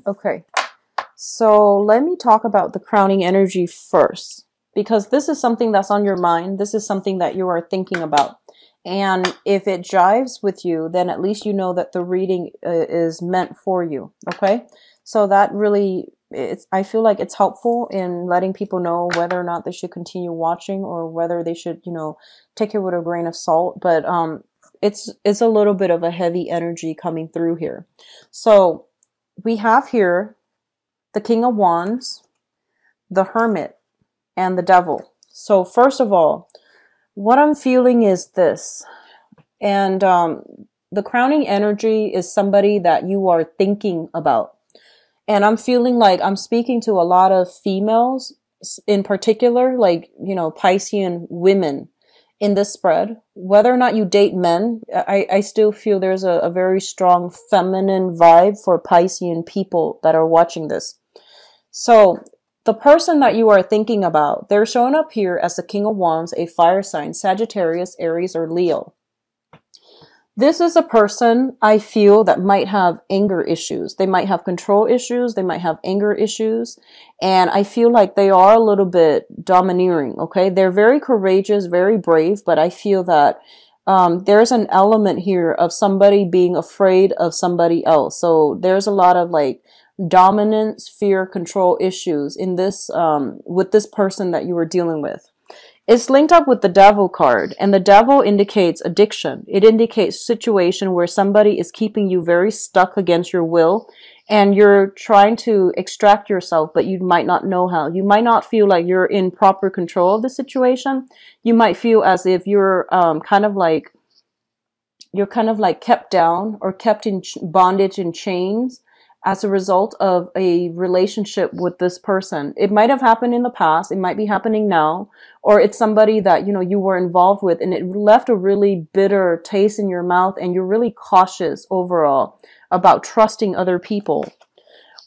Okay. So let me talk about the crowning energy first, because this is something that's on your mind. This is something that you are thinking about. And if it jives with you, then at least you know that the reading is meant for you. Okay. So that really, I feel like it's helpful in letting people know whether or not they should continue watching or whether they should, take it with a grain of salt. But, it's a little bit of a heavy energy coming through here. So we have here the King of Wands, the Hermit, and the Devil. So first of all, what I'm feeling is this. And the crowning energy is somebody that you are thinking about. And I'm feeling like I'm speaking to a lot of females in particular, like, Piscean women in this spread. Whether or not you date men, I still feel there's a very strong feminine vibe for Piscean people that are watching this. So the person that you are thinking about, they're showing up here as the King of Wands, a fire sign, Sagittarius, Aries, or Leo. This is a person I feel that might have anger issues. They might have control issues. They might have anger issues. And I feel like they are a little bit domineering. Okay. They're very courageous, very brave, but I feel that there's an element here of somebody being afraid of somebody else. So there's a lot of like dominance, fear, control issues in this, with this person that you are dealing with. It's linked up with the Devil card, and the Devil indicates addiction. It indicates situation where somebody is keeping you very stuck against your will, and you're trying to extract yourself, but you might not know how. You might not feel like you're in proper control of the situation. You might feel as if you're kind of like kept down or kept in bondage and chains as a result of a relationship with this person. It might have happened in the past. It might be happening now, or it's somebody that, you were involved with and it left a really bitter taste in your mouth and you're really cautious overall about trusting other people.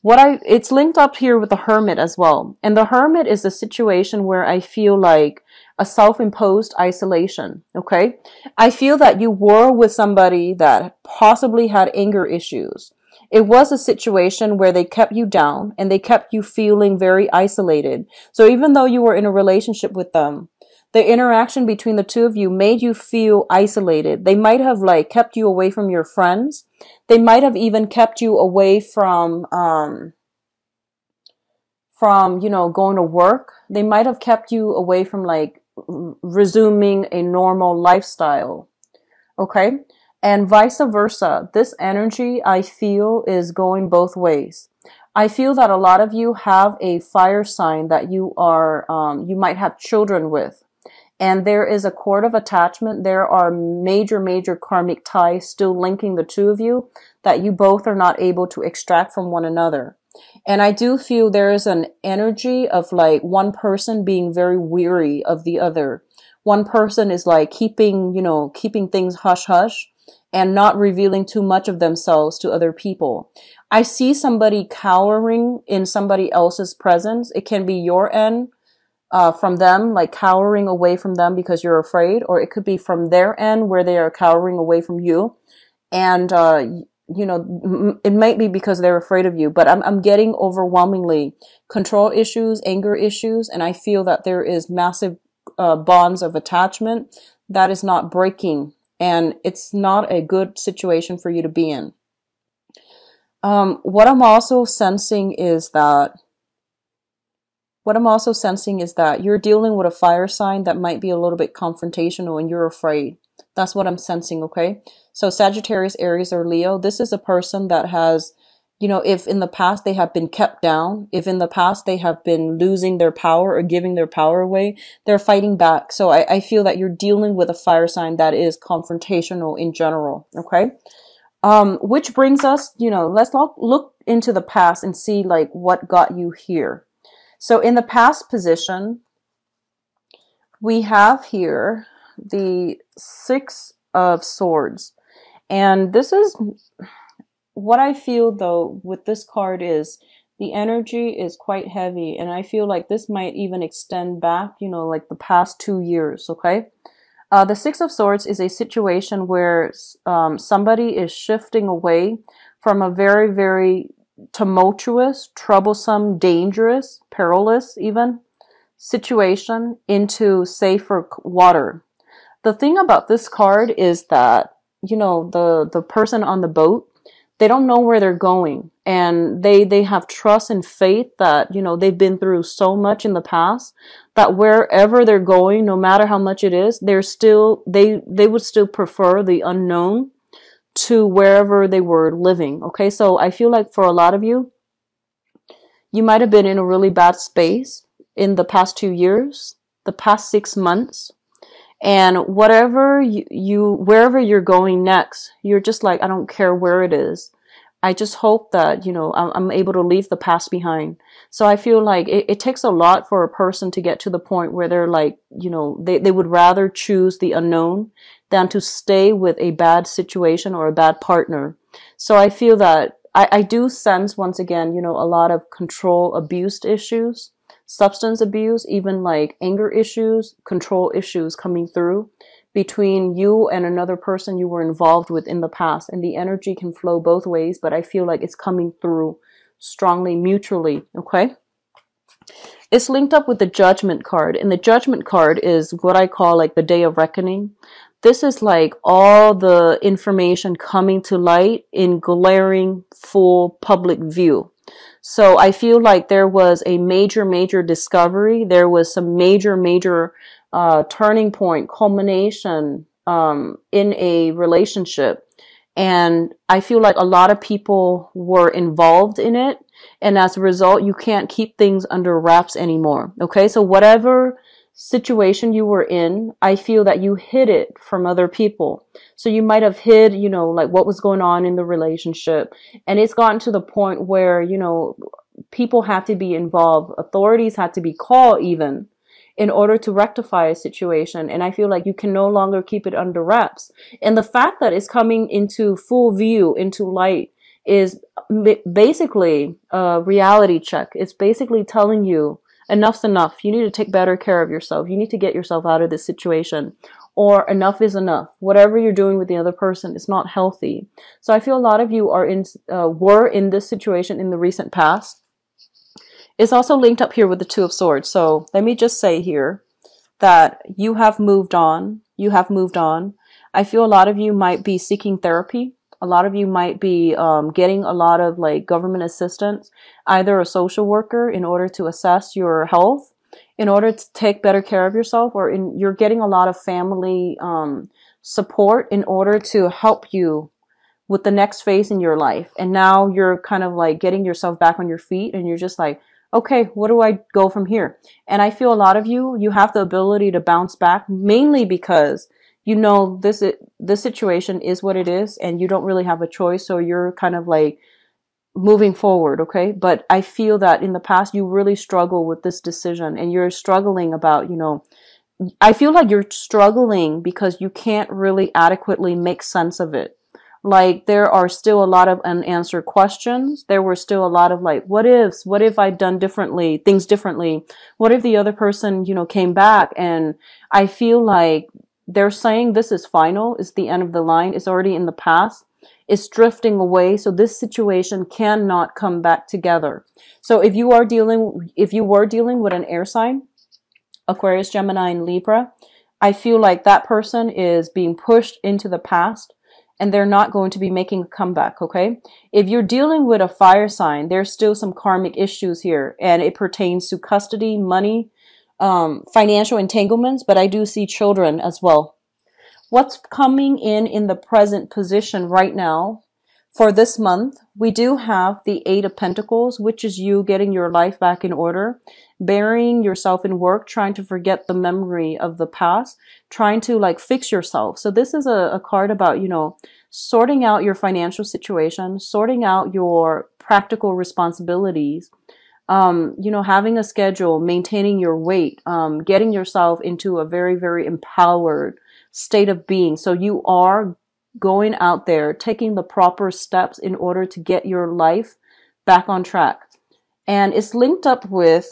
It's linked up here with the Hermit as well. And the Hermit is a situation where I feel like a self-imposed isolation. Okay. I feel that you were with somebody that possibly had anger issues. It was a situation where they kept you down and they kept you feeling very isolated. So even though you were in a relationship with them, the interaction between the two of you made you feel isolated. They might have like kept you away from your friends. They might have even kept you away from going to work. They might have kept you away from like resuming a normal lifestyle. Okay. And vice versa. This energy, I feel, is going both ways. I feel that a lot of you have a fire sign that you might have children with. And there is a cord of attachment. There are major, major karmic ties still linking the two of you that you both are not able to extract from one another. And I do feel there is an energy of like one person being very weary of the other. One person is like keeping things hush hush and not revealing too much of themselves to other people. I see somebody cowering in somebody else's presence. It can be your end from them, like cowering away from them because you're afraid, or it could be from their end where they are cowering away from you. And, it might be because they're afraid of you, but I'm getting overwhelmingly control issues, anger issues, and I feel that there is massive bonds of attachment that is not breaking. And it's not a good situation for you to be in. What I'm also sensing is that you're dealing with a fire sign that might be a little bit confrontational and you're afraid. That's what I'm sensing, okay? So Sagittarius, Aries, or Leo, this is a person that has, if in the past they have been kept down, if in the past they have been losing their power or giving their power away, they're fighting back. So I feel that you're dealing with a fire sign that is confrontational in general. Okay. Which brings us, let's look into the past and see like what got you here. So in the past position, we have here the Six of Swords. And this is what I feel though with this card is the energy is quite heavy. And I feel like this might even extend back, like the past 2 years. Okay. The Six of Swords is a situation where somebody is shifting away from a very, very tumultuous, troublesome, dangerous, perilous even situation into safer water. The thing about this card is that, you know, the person on the boat, they don't know where they're going, and they have trust and faith that, you know, they've been through so much in the past that wherever they're going, no matter how much it is, they would still prefer the unknown to wherever they were living. Okay, so I feel like for a lot of you, you might have been in a really bad space in the past 2 years, the past 6 months, and whatever wherever you're going next, you're just like, I don't care where it is. I just hope that, you know, I'm able to leave the past behind. So I feel like it takes a lot for a person to get to the point where they're like, you know, they would rather choose the unknown than to stay with a bad situation or a bad partner. So I feel that I do sense, once again, you know, a lot of control abuse issues, substance abuse, even like anger issues, control issues coming through between you and another person you were involved with in the past. And the energy can flow both ways, but I feel like it's coming through strongly mutually. Okay. It's linked up with the Judgment card, and the Judgment card is what I call like the Day of Reckoning. This is like all the information coming to light in glaring, full public view. So I feel like there was a major discovery. There was some major turning point, culmination in a relationship. And I feel like a lot of people were involved in it. And as a result, you can't keep things under wraps anymore. Okay, so whatever situation you were in, I feel that you hid it from other people. So you might have hid, you know, like what was going on in the relationship. And it's gotten to the point where, you know, people had to be involved. Authorities had to be called even in order to rectify a situation. And I feel like you can no longer keep it under wraps. And the fact that it's coming into full view, into light, is basically a reality check. It's basically telling you enough's enough. You need to take better care of yourself. You need to get yourself out of this situation, or enough is enough. Whatever you're doing with the other person is not healthy. So I feel a lot of you were in this situation in the recent past. It's also linked up here with the Two of Swords. So let me just say here that you have moved on. You have moved on. I feel a lot of you might be seeking therapy. A lot of you might be getting a lot of like government assistance, either a social worker in order to assess your health, in order to take better care of yourself, or you're getting a lot of family support in order to help you with the next phase in your life. And now you're kind of like getting yourself back on your feet, and you're just like, okay, what do I go from here? And I feel a lot of you have the ability to bounce back, mainly because you know this situation is what it is, and you don't really have a choice. So you're kind of like moving forward, okay? But I feel that in the past you really struggle with this decision, and you're struggling about, you know, I feel like you're struggling because you can't really adequately make sense of it. Like there are still a lot of unanswered questions. There were still a lot of like, what ifs? What if I'd done things differently? What if the other person, you know, came back? And I feel like they're saying this is final. It's the end of the line. It's already in the past. It's drifting away. So this situation cannot come back together. So if you were dealing with an air sign, Aquarius, Gemini, and Libra, I feel like that person is being pushed into the past, and they're not going to be making a comeback, okay? If you're dealing with a fire sign, there's still some karmic issues here, and it pertains to custody, money, financial entanglements, but I do see children as well. What's coming in the present position right now for this month, we do have the Eight of Pentacles, which is you getting your life back in order, burying yourself in work, trying to forget the memory of the past, trying to like fix yourself. So this is a card about, you know, sorting out your financial situation, sorting out your practical responsibilities, you know, having a schedule, maintaining your weight, getting yourself into a very empowered state of being. So you are going out there, taking the proper steps in order to get your life back on track. And it's linked up with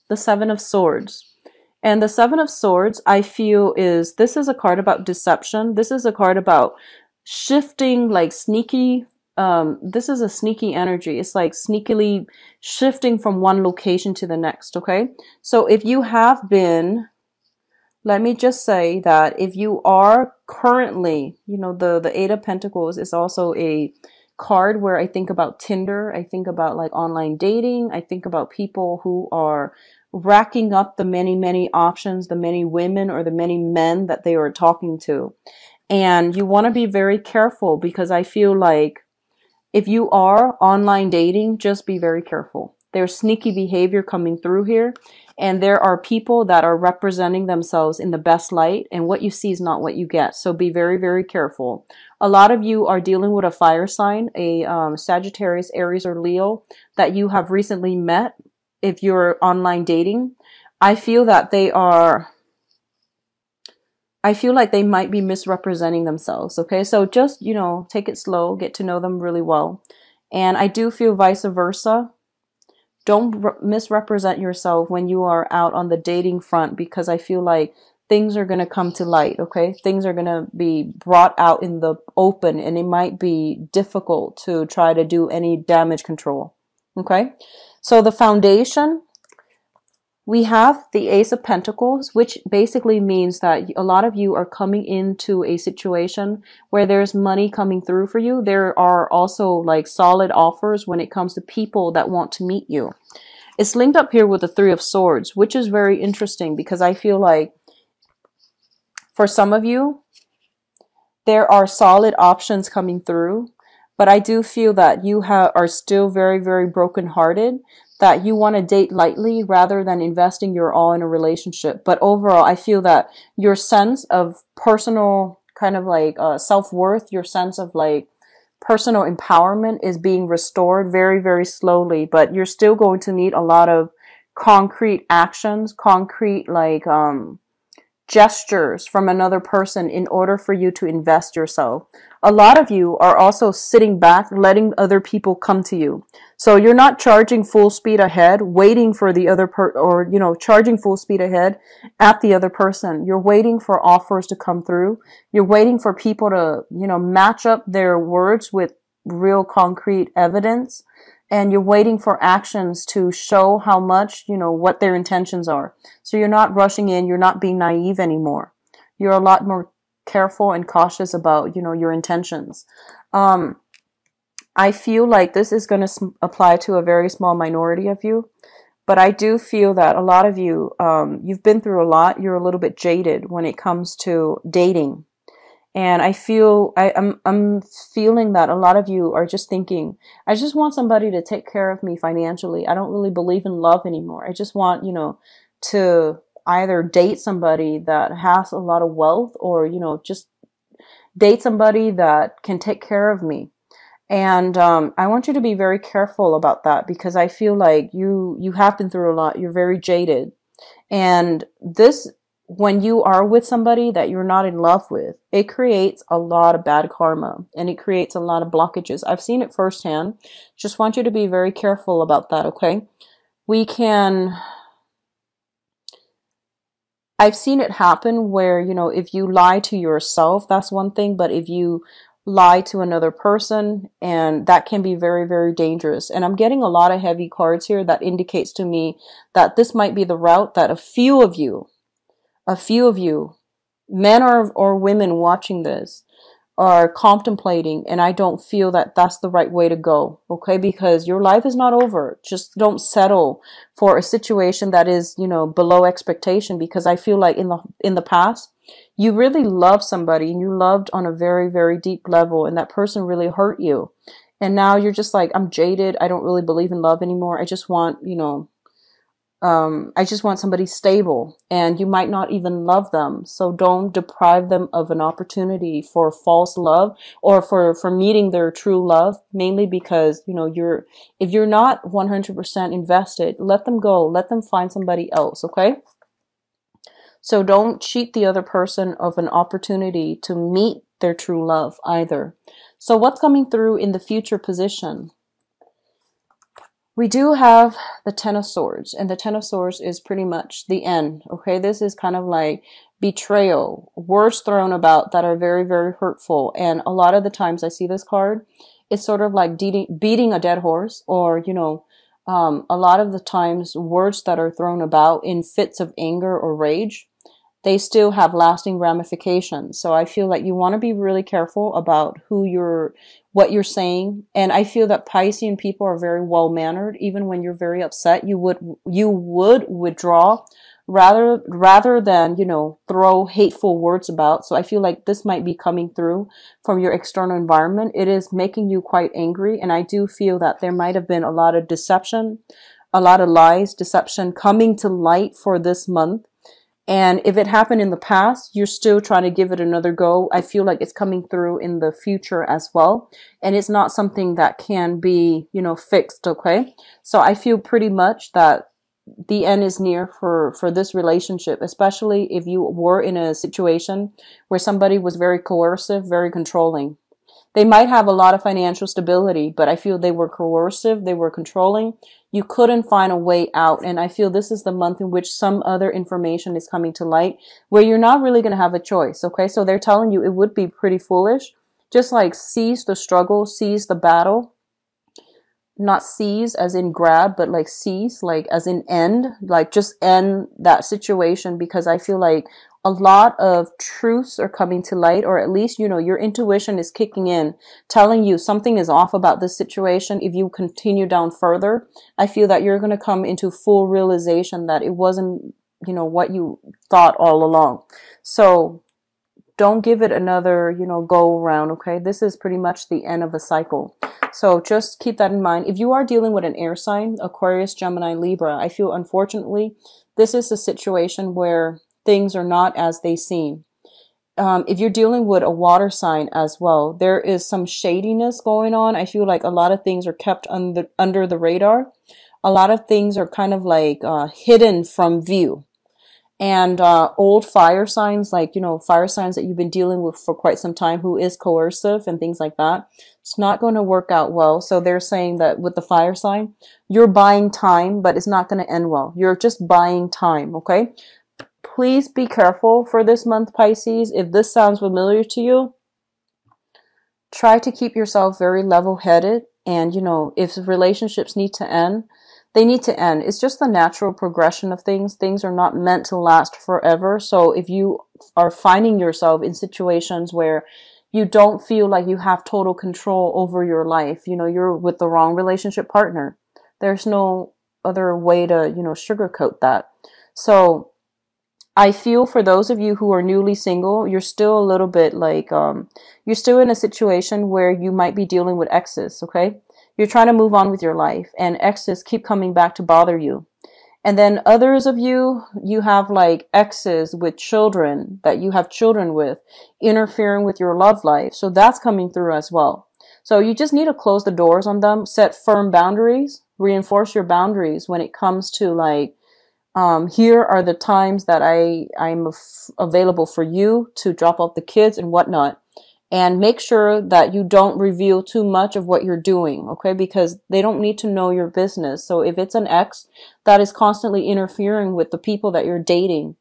the Seven of Swords. And the Seven of Swords, I feel, this is a card about deception. This is a card about shifting, like sneaky this is a sneaky energy. It's like sneakily shifting from one location to the next. Okay. So if you have been, let me just say that if you are currently, you know, the Eight of Pentacles is also a card where I think about Tinder. I think about like online dating. I think about people who are racking up the many, many options, the many women or the many men that they are talking to. And you want to be very careful because I feel like if you are online dating, just be very careful. There's sneaky behavior coming through here, and there are people that are representing themselves in the best light, and what you see is not what you get. So be very, very careful. A lot of you are dealing with a fire sign, a Sagittarius, Aries, or Leo that you have recently met. If you're online dating, I feel that I feel like they might be misrepresenting themselves. Okay. So just, you know, take it slow, get to know them really well. And I do feel vice versa. Don't misrepresent yourself when you are out on the dating front, because I feel like things are going to come to light. Okay. Things are going to be brought out in the open, and it might be difficult to try to do any damage control. Okay. So the foundation, we have the Ace of Pentacles, which basically means that a lot of you are coming into a situation where there's money coming through for you. There are also like solid offers when it comes to people that want to meet you. It's linked up here with the Three of Swords, which is very interesting because I feel like for some of you, there are solid options coming through, but I do feel that you are still very, very brokenhearted, that you want to date lightly rather than investing your all in a relationship. But overall, I feel that your sense of personal kind of like self-worth, your sense of like personal empowerment is being restored very, very slowly, but you're still going to need a lot of concrete actions, concrete like gestures from another person in order for you to invest yourself. A lot of you are also sitting back, letting other people come to you. So you're not charging full speed ahead, waiting for the other or, you know, charging full speed ahead at the other person. You're waiting for offers to come through. You're waiting for people to, you know, match up their words with real concrete evidence. And you're waiting for actions to show how much, you know, what their intentions are. So you're not rushing in. You're not being naive anymore. You're a lot more careful and cautious about, you know, your intentions. I feel like this is going to apply to a very small minority of you. But I do feel that a lot of you, you've been through a lot. You're a little bit jaded when it comes to dating. And I feel, I'm feeling that a lot of you are just thinking, I just want somebody to take care of me financially. I don't really believe in love anymore. I just want, you know, to either date somebody that has a lot of wealth or, you know, just date somebody that can take care of me. And I want you to be very careful about that because I feel like you have been through a lot. You're very jaded. And this, when you are with somebody that you're not in love with, it creates a lot of bad karma and it creates a lot of blockages. I've seen it firsthand. Just want you to be very careful about that, okay? I've seen it happen where, you know, if you lie to yourself, that's one thing, but if you lie to another person, and that can be very, very dangerous. And I'm getting a lot of heavy cards here that indicates to me that this might be the route that a few of you, men or women watching this, are contemplating, and I don't feel that that's the right way to go, okay? Because your life is not over. Just don't settle for a situation that is, you know, below expectation, because I feel like in the past, you really loved somebody and you loved on a very, very deep level, and that person really hurt you. And now you're just like, I'm jaded. I don't really believe in love anymore. I just want, you know, I just want somebody stable, and you might not even love them. So don't deprive them of an opportunity for false love or for meeting their true love, mainly because, you know, if you're not 100% invested, let them go, let them find somebody else. Okay. So don't cheat the other person of an opportunity to meet their true love either. So what's coming through in the future position? We do have the Ten of Swords, and the Ten of Swords is pretty much the end, okay? This is kind of like betrayal, words thrown about that are very, very hurtful. And a lot of the times I see this card, it's sort of like beating a dead horse, or, you know, a lot of the times words that are thrown about in fits of anger or rage, they still have lasting ramifications. So I feel like you want to be really careful about what you're saying. And I feel that Piscean people are very well mannered. Even when you're very upset, you would withdraw rather than, you know, throw hateful words about. So I feel like this might be coming through from your external environment. It is making you quite angry. And I do feel that there might have been a lot of deception, a lot of lies, deception coming to light for this month. And if it happened in the past, you're still trying to give it another go. I feel like it's coming through in the future as well. And it's not something that can be, you know, fixed. Okay. So I feel pretty much that the end is near for this relationship, especially if you were in a situation where somebody was very coercive, very controlling. They might have a lot of financial stability, but I feel they were coercive, they were controlling. You couldn't find a way out. And I feel this is the month in which some other information is coming to light where you're not really going to have a choice. Okay. So they're telling you it would be pretty foolish. Just like seize the struggle, seize the battle. Not seize as in grab, but like seize, like as in end, like just end that situation, because I feel like a lot of truths are coming to light, or at least, you know, your intuition is kicking in, telling you something is off about this situation. If you continue down further, I feel that you're going to come into full realization that it wasn't, you know, what you thought all along. So don't give it another, you know, go around. Okay. This is pretty much the end of a cycle. So just keep that in mind. If you are dealing with an air sign, Aquarius, Gemini, Libra, I feel unfortunately, this is a situation where things are not as they seem. If you're dealing with a water sign as well, there is some shadiness going on. I feel like a lot of things are kept under the radar. A lot of things are kind of like hidden from view. And old fire signs, like, you know, fire signs that you've been dealing with for quite some time, who is coercive and things like that, it's not going to work out well. So they're saying that with the fire sign, you're buying time, but it's not going to end well. You're just buying time, okay? Please be careful for this month, Pisces. If this sounds familiar to you, try to keep yourself very level-headed. And, you know, if relationships need to end, they need to end. It's just the natural progression of things. Things are not meant to last forever. So if you are finding yourself in situations where you don't feel like you have total control over your life, you know, you're with the wrong relationship partner. There's no other way to, you know, sugarcoat that. So I feel for those of you who are newly single, you're still a little bit like, you're still in a situation where you might be dealing with exes, okay? You're trying to move on with your life, and exes keep coming back to bother you. And then others of you, you have like exes with children that you have children with, interfering with your love life. So that's coming through as well. So you just need to close the doors on them, set firm boundaries, reinforce your boundaries when it comes to like, here are the times that I'm available for you to drop off the kids and whatnot. And make sure that you don't reveal too much of what you're doing, okay? Because they don't need to know your business. So if it's an ex that is constantly interfering with the people that you're dating,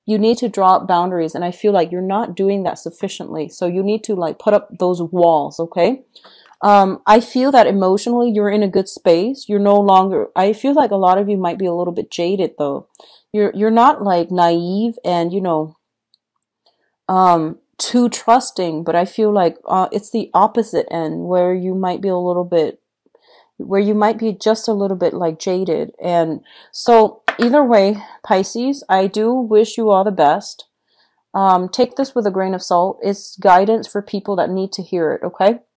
you need to draw up boundaries. And I feel like you're not doing that sufficiently. So you need to like put up those walls, okay? I feel that emotionally you're in a good space. You're no longer, I feel like a lot of you might be a little bit jaded though. You're not like naive and, you know, too trusting, but I feel like it's the opposite end where you might be just a little bit like jaded. And so either way, Pisces, I do wish you all the best. Take this with a grain of salt. It's guidance for people that need to hear it, okay?